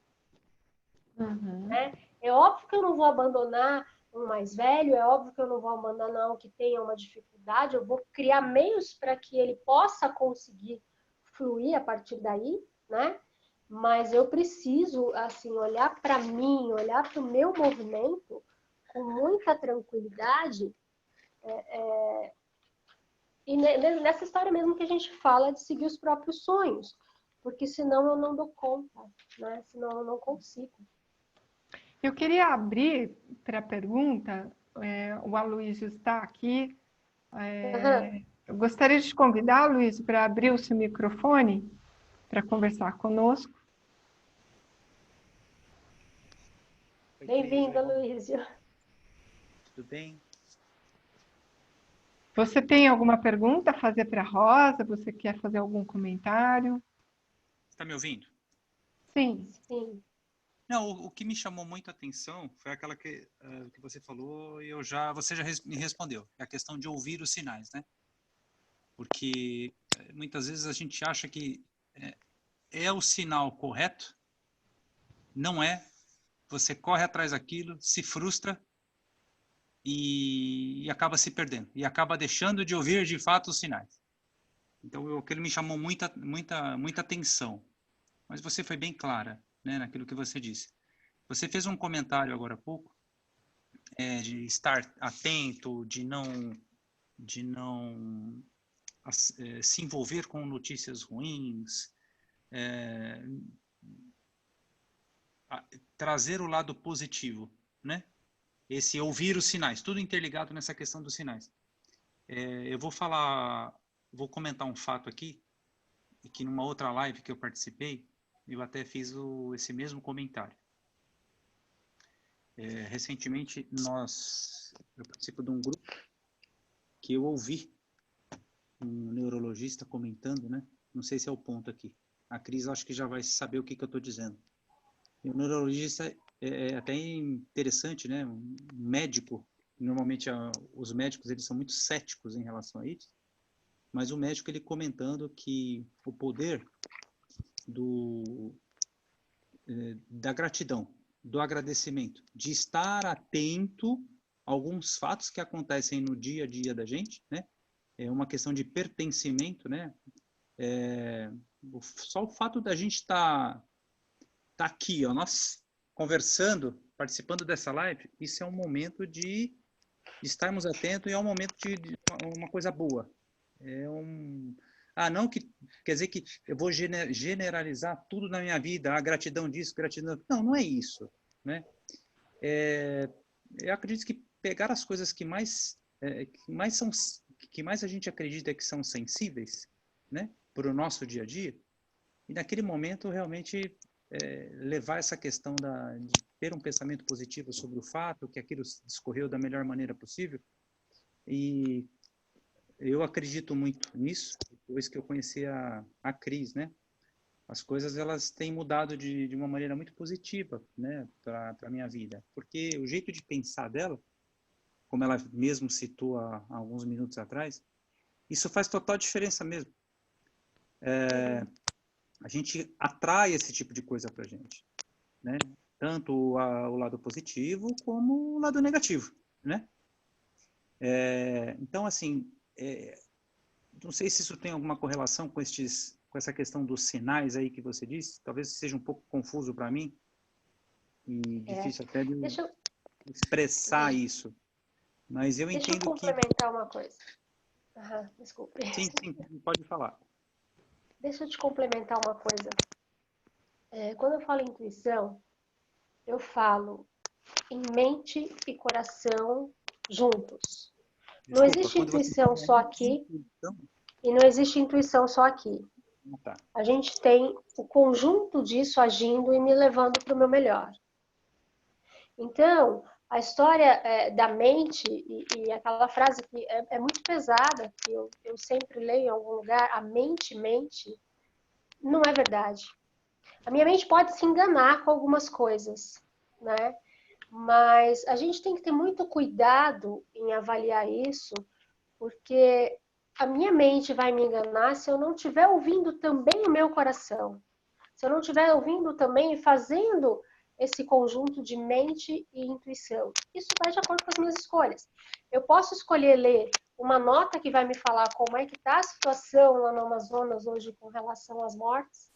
A: Uhum.
B: Né? É óbvio que eu não vou abandonar um mais velho, é óbvio que eu não vou abandonar um que tenha uma dificuldade, eu vou criar meios para que ele possa conseguir fluir a partir daí, né? Mas eu preciso, assim, olhar para mim, olhar para o meu movimento com muita tranquilidade. E nessa história mesmo que a gente fala de seguir os próprios sonhos, porque senão eu não dou conta, né? Senão eu não consigo.
A: Eu queria abrir para a pergunta, o Aloysio está aqui. Eu gostaria de te convidar, Aloysio, para abrir o seu microfone para conversar conosco.
B: Bem-vindo, Aloysio.
C: Tudo bem?
A: Você tem alguma pergunta a fazer para a Rosa? Você quer fazer algum comentário?
C: Está me ouvindo?
A: Sim.
B: Sim.
C: Não, o que me chamou muito a atenção foi aquela que você falou e você já me respondeu, é a questão de ouvir os sinais, né? Porque muitas vezes a gente acha que é o sinal correto, não é, você corre atrás daquilo, se frustra e acaba se perdendo, e acaba deixando de ouvir de fato os sinais. Então, aquilo me chamou muita atenção. Mas você foi bem clara, né, naquilo que você disse. Você fez um comentário agora há pouco de estar atento, de não se envolver com notícias ruins, trazer o lado positivo, né? Esse ouvir os sinais, tudo interligado nessa questão dos sinais. Eu vou comentar um fato aqui, que numa outra live que eu participei, eu até fiz esse mesmo comentário. Recentemente, eu participo de um grupo que eu ouvi um neurologista comentando, né? Não sei se é o ponto aqui. A Cris acho que já vai saber o que eu estou dizendo. E o neurologista é até interessante, né? Um médico, normalmente os médicos eles são muito céticos em relação a isso, mas o médico ele comentando que o poder da gratidão, do agradecimento, de estar atento a alguns fatos que acontecem no dia a dia da gente, né? É uma questão de pertencimento, né? Só o fato da gente estar aqui, ó, nós conversando, participando dessa live, isso é um momento de estarmos atentos e é um momento de uma coisa boa. Não que quer dizer que eu vou generalizar tudo na minha vida, a gratidão disso, gratidão... Não é isso, né? Eu acredito que pegar as coisas que mais a gente acredita que são sensíveis, né, para o nosso dia a dia, e naquele momento realmente levar essa questão de ter um pensamento positivo sobre o fato, que aquilo discorreu da melhor maneira possível. E eu acredito muito nisso, depois que eu conheci a Cris, né? As coisas elas têm mudado de uma maneira muito positiva, né, para a minha vida. Porque o jeito de pensar dela, como ela mesmo citou há alguns minutos atrás, isso faz total diferença mesmo. A gente atrai esse tipo de coisa para a gente, né? Tanto o lado positivo como o lado negativo, né? Então, assim, não sei se isso tem alguma correlação com essa questão dos sinais aí que você disse. Talvez seja um pouco confuso para mim e difícil até de expressar isso. Mas eu entendo que...
B: Deixa eu complementar uma coisa. Desculpe.
C: Sim, pode falar.
B: Deixa eu te complementar uma coisa. Quando eu falo intuição, eu falo em mente e coração juntos. Não existe intuição só aqui e não existe intuição só aqui.
C: Tá.
B: A gente tem o conjunto disso agindo e me levando para o meu melhor. Então, a história da mente e aquela frase que é muito pesada, que eu sempre leio em algum lugar, a mente mente, não é verdade. A minha mente pode se enganar com algumas coisas, né? Mas a gente tem que ter muito cuidado em avaliar isso, porque a minha mente vai me enganar se eu não estiver ouvindo também o meu coração. Se eu não estiver ouvindo também e fazendo esse conjunto de mente e intuição? Isso vai de acordo com as minhas escolhas. Eu posso escolher ler uma nota que vai me falar como é que está a situação lá no Amazonas hoje com relação às mortes.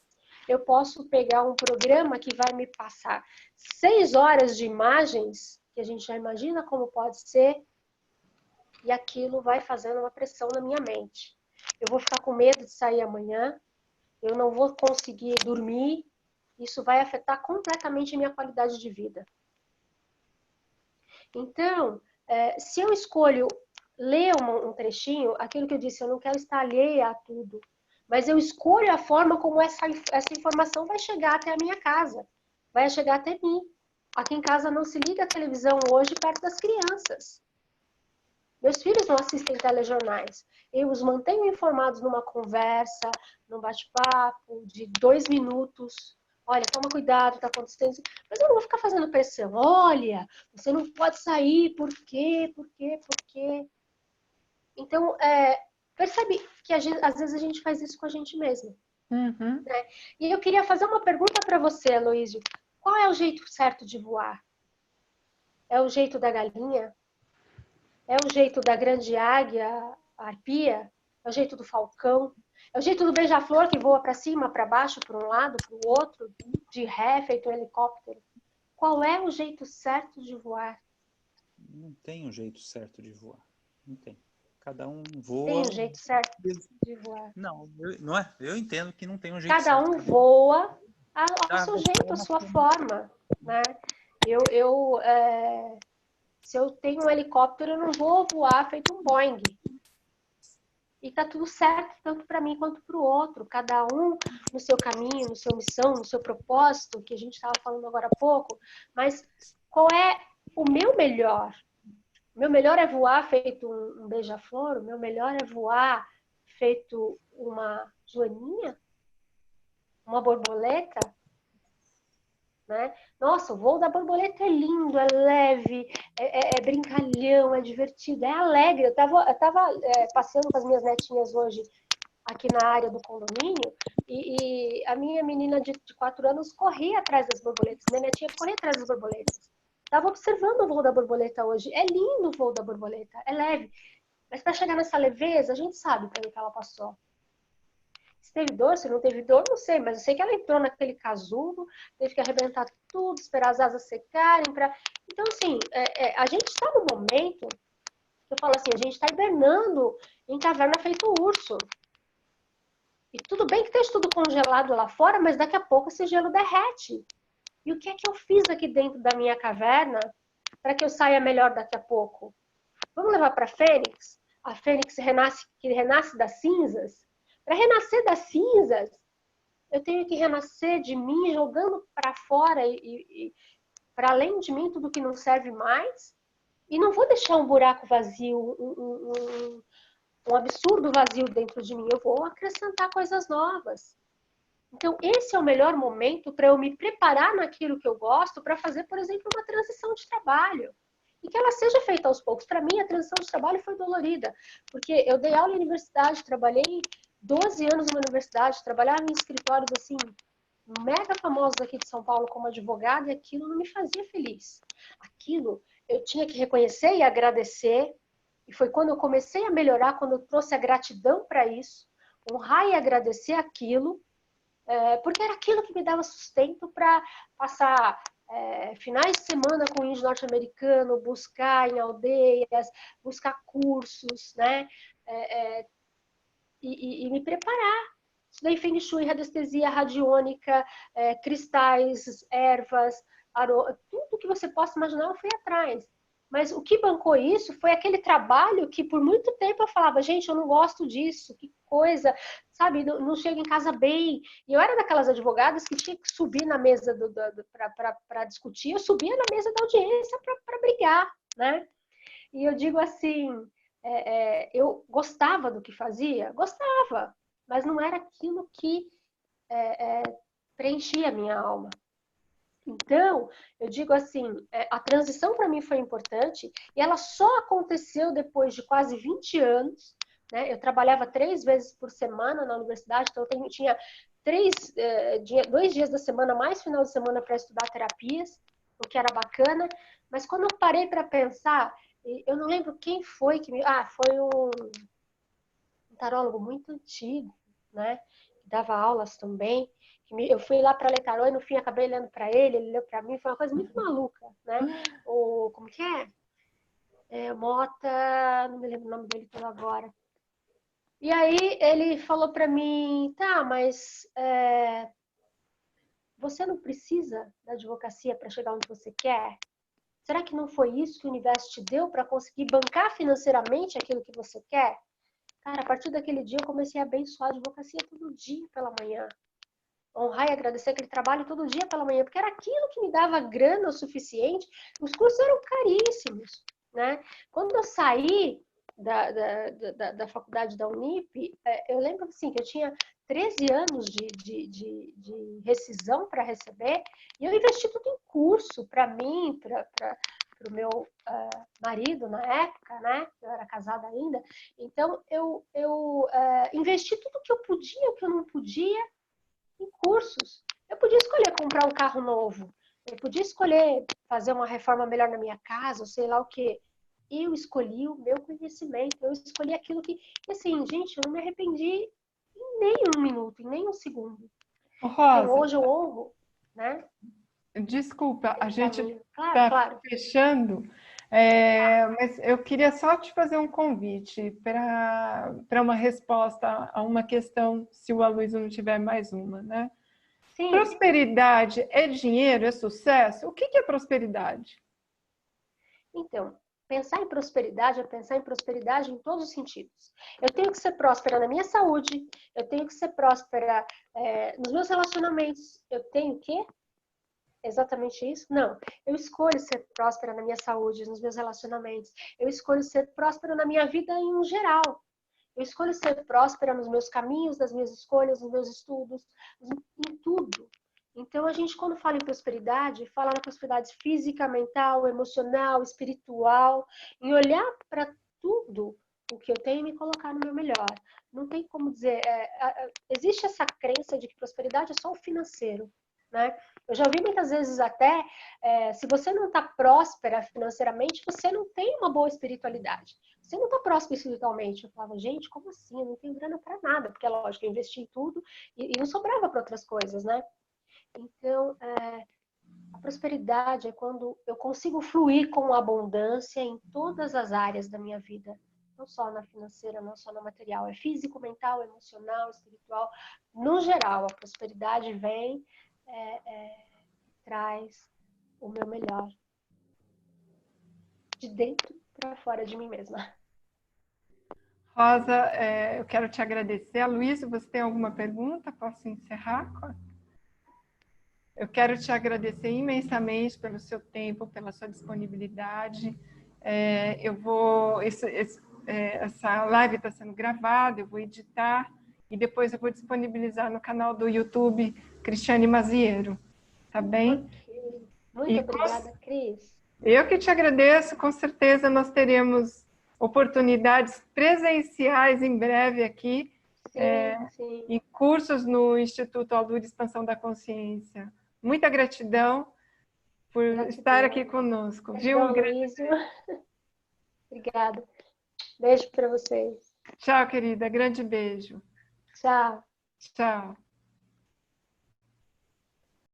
B: Eu posso pegar um programa que vai me passar 6 horas de imagens, que a gente já imagina como pode ser, e aquilo vai fazendo uma pressão na minha mente. Eu vou ficar com medo de sair amanhã, eu não vou conseguir dormir, isso vai afetar completamente a minha qualidade de vida. Então, se eu escolho ler um trechinho, aquilo que eu disse, eu não quero estar alheia a tudo, mas eu escolho a forma como essa informação vai chegar até a minha casa, vai chegar até mim. Aqui em casa não se liga a televisão hoje perto das crianças. Meus filhos não assistem telejornais. Eu os mantenho informados numa conversa, num bate-papo de 2 minutos. Olha, toma cuidado, está acontecendo isso. Mas eu não vou ficar fazendo pressão. Olha, você não pode sair, por quê? Por quê? Por quê? Então, percebe que às vezes a gente faz isso com a gente mesmo.
A: Uhum.
B: Né? E eu queria fazer uma pergunta para você, Aloísio. Qual é o jeito certo de voar? É o jeito da galinha? É o jeito da grande águia, a arpia? É o jeito do falcão? É o jeito do beija-flor que voa para cima, para baixo, para um lado, para o outro, de ré, feito um helicóptero? Qual é o jeito certo de voar?
C: Não tem um jeito certo de voar. Não tem. Cada um voa.
B: Tem um jeito certo de voar.
C: Não, não é? Eu entendo que não tem um jeito
B: Cada
C: certo.
B: um voa ao seu
C: Cada
B: jeito, à sua forma. Né? Se eu tenho um helicóptero, eu não vou voar feito um Boeing. E tá tudo certo, tanto para mim quanto para o outro. Cada um no seu caminho, no seu missão, no seu propósito, que a gente estava falando agora há pouco. Mas qual é o meu melhor? O meu melhor é voar feito um beija-flor? O meu melhor é voar feito uma joaninha? Uma borboleta? Né? Nossa, o voo da borboleta é lindo, é leve, é brincalhão, é divertido, é alegre. Eu tava passeando com as minhas netinhas hoje aqui na área do condomínio e a minha menina de 4 anos corria atrás das borboletas. Minha netinha corria atrás das borboletas. Estava observando o voo da borboleta hoje. É lindo o voo da borboleta, é leve. Mas para chegar nessa leveza, a gente sabe pelo que ela passou. Se teve dor, se não teve dor, não sei, mas eu sei que ela entrou naquele casulo, teve que arrebentar tudo, esperar as asas secarem. Então, assim, a gente está no momento, eu falo assim, a gente está hibernando em caverna feito urso. E tudo bem que esteja tudo congelado lá fora, mas daqui a pouco esse gelo derrete. E o que é que eu fiz aqui dentro da minha caverna para que eu saia melhor daqui a pouco? Vamos levar para a Fênix? A Fênix que renasce das cinzas? Para renascer das cinzas, eu tenho que renascer de mim, jogando para fora e para além de mim tudo que não serve mais. E não vou deixar um buraco vazio, um absurdo vazio dentro de mim. Eu vou acrescentar coisas novas. Então, esse é o melhor momento para eu me preparar naquilo que eu gosto para fazer, por exemplo, uma transição de trabalho. E que ela seja feita aos poucos. Para mim, a transição de trabalho foi dolorida, porque eu dei aula em universidade, trabalhei 12 anos numa universidade, trabalhava em escritórios assim, mega famosos aqui de São Paulo como advogada, e aquilo não me fazia feliz. Aquilo eu tinha que reconhecer e agradecer, e foi quando eu comecei a melhorar, quando eu trouxe a gratidão para isso, honrar e agradecer aquilo, porque era aquilo que me dava sustento para passar finais de semana com o índio norte-americano, buscar em aldeias, buscar cursos, né? E me preparar. Estudei Feng Shui, radiestesia radiônica, cristais, ervas, tudo que você possa imaginar eu fui atrás. Mas o que bancou isso foi aquele trabalho que por muito tempo eu falava, gente, eu não gosto disso, que coisa, sabe, não chego em casa bem. E eu era daquelas advogadas que tinha que subir na mesa para discutir, eu subia na mesa da audiência para brigar, né? E eu digo assim, eu gostava do que fazia? Gostava, mas não era aquilo que preenchia a minha alma. Então, eu digo assim, a transição para mim foi importante e ela só aconteceu depois de quase 20 anos. Né? Eu trabalhava 3 vezes por semana na universidade, então eu tinha 2 dias da semana, mais final de semana para estudar terapias, o que era bacana. Mas quando eu parei para pensar, eu não lembro quem foi que me... foi um tarólogo muito antigo, né? Que dava aulas também. Eu fui lá para ler tarô e no fim acabei lendo para ele, ele leu para mim, foi uma coisa muito maluca, né? Como que é? Mota, não me lembro o nome dele todo agora. E aí ele falou para mim, tá, mas você não precisa da advocacia para chegar onde você quer? Será que não foi isso que o universo te deu para conseguir bancar financeiramente aquilo que você quer? Cara, a partir daquele dia eu comecei a abençoar a advocacia todo dia pela manhã. Honrar e agradecer aquele trabalho todo dia pela manhã, porque era aquilo que me dava grana o suficiente. Os cursos eram caríssimos, né? Quando eu saí da faculdade da Unip, eu lembro assim, que eu tinha 13 anos de rescisão para receber, e eu investi tudo em curso, para mim, para o meu marido na época, né? Eu era casada ainda. Então, eu investi tudo que eu podia, o que eu não podia, em cursos. Eu podia escolher comprar um carro novo, eu podia escolher fazer uma reforma melhor na minha casa, ou sei lá o quê. Eu escolhi o meu conhecimento, eu escolhi aquilo que... E assim, gente, eu não me arrependi em nem um minuto, em nem um segundo. Então,
A: Rosa,
B: hoje eu honro, né?
A: desculpa, a gente
B: Claro,
A: está
B: claro.
A: fechando, mas eu queria só te fazer um convite para uma resposta a uma questão, se o Aloysio não tiver mais uma, né?
B: Sim.
A: Prosperidade é dinheiro, é sucesso? O que é prosperidade?
B: Então, pensar em prosperidade é pensar em prosperidade em todos os sentidos. Eu tenho que ser próspera na minha saúde, eu tenho que ser próspera nos meus relacionamentos. Eu tenho que... Exatamente isso? Não. Eu escolho ser próspera na minha saúde, nos meus relacionamentos. Eu escolho ser próspera na minha vida em geral. Eu escolho ser próspera nos meus caminhos, nas minhas escolhas, nos meus estudos, em tudo. Então, a gente, quando fala em prosperidade, fala na prosperidade física, mental, emocional, espiritual, em olhar para tudo o que eu tenho e me colocar no meu melhor. Não tem como dizer... existe essa crença de que prosperidade é só o financeiro, né? Eu já ouvi muitas vezes até, se você não está próspera financeiramente, você não tem uma boa espiritualidade. Você não está próspero espiritualmente. Eu falava, gente, como assim? Eu não tenho grana para nada, porque é lógico, eu investi em tudo e não sobrava para outras coisas, né? Então, a prosperidade é quando eu consigo fluir com abundância em todas as áreas da minha vida. Não só na financeira, não só no material. É físico, mental, emocional, espiritual. No geral, a prosperidade vem... traz o meu melhor de dentro para fora de mim mesma.
A: Rosa, eu quero te agradecer. Aloysio, você tem alguma pergunta? Posso encerrar? Eu quero te agradecer imensamente pelo seu tempo, pela sua disponibilidade. Essa live está sendo gravada, eu vou editar e depois eu vou disponibilizar no canal do YouTube Cristiane Maziero. Tá bem?
B: Okay. Muito obrigada, Cris.
A: Eu que te agradeço. Com certeza nós teremos oportunidades presenciais em breve aqui,
B: sim.
A: em cursos no Instituto Aldur de Expansão da Consciência. Muita gratidão por estar aqui conosco.
B: Gratidão,
A: Viu?
B: Aloysio. Obrigada. Beijo para vocês.
A: Tchau, querida. Grande beijo.
B: Tchau.
A: Tchau.